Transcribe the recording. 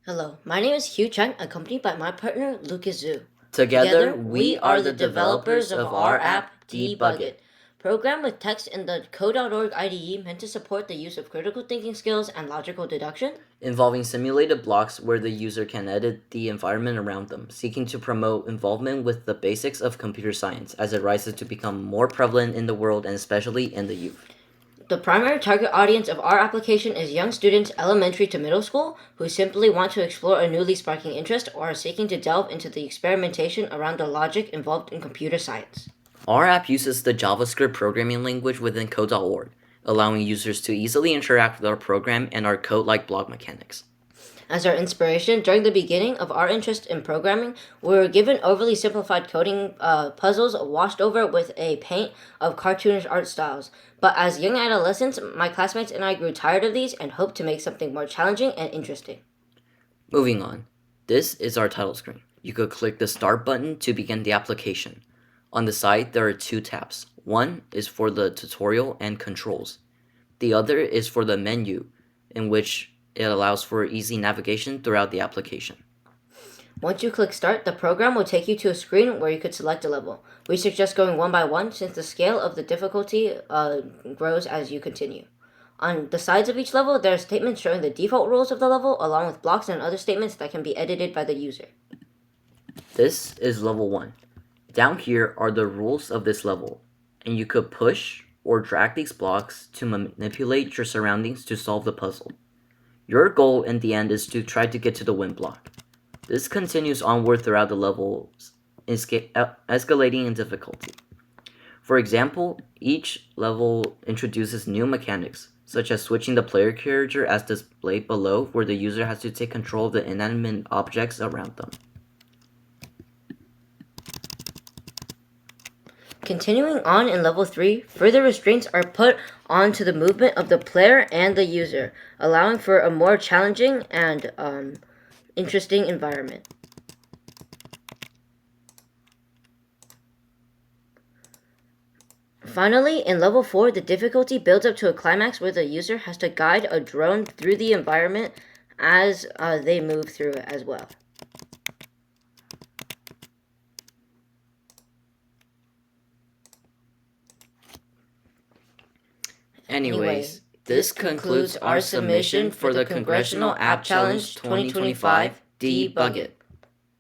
Hello, my name is Zeyu Chen, accompanied by my partner Lucas Zhu. Together, we are the developers of our app, Debug-It. Programmed with text in the code.org IDE meant to support the use of critical thinking skills and logical deduction, Involving simulated blocks where the user can edit the environment around them, seeking to promote involvement with the basics of computer science as it rises to become more prevalent in the world and especially in the youth. The primary target audience of our application is young students elementary to middle school who simply want to explore a newly sparking interest or are seeking to delve into the experimentation around the logic involved in computer science. Our app uses the JavaScript programming language within code.org, allowing users to easily interact with our program and our code-like block mechanics. As our inspiration, during the beginning of our interest in programming, we were given overly simplified coding puzzles washed over with a paint of cartoonish art styles. But as young adolescents, my classmates and I grew tired of these and hoped to make something more challenging and interesting. Moving on, this is our title screen. You could click the Start button to begin the application. On the side, there are two tabs. One is for the tutorial and controls. The other is for the menu, in which it allows for easy navigation throughout the application. Once you click Start, the program will take you to a screen where you could select a level. We suggest going one by one since the scale of the difficulty grows as you continue. On the sides of each level, there are statements showing the default rules of the level, along with blocks and other statements that can be edited by the user. This is level 1. Down here are the rules of this level, and you could push or drag these blocks to manipulate your surroundings to solve the puzzle. Your goal in the end is to try to get to the win block. This continues onward throughout the levels, escalating in difficulty. For example, each level introduces new mechanics, such as switching the player character as displayed below, where the user has to take control of the inanimate objects around them. Continuing on in level 3, further restraints are put onto the movement of the player and the user, allowing for a more challenging and interesting environment. Finally, in level 4, the difficulty builds up to a climax where the user has to guide a drone through the environment as they move through it as well. Anyways, this concludes our submission for the Congressional App Challenge 2025 Debug-It.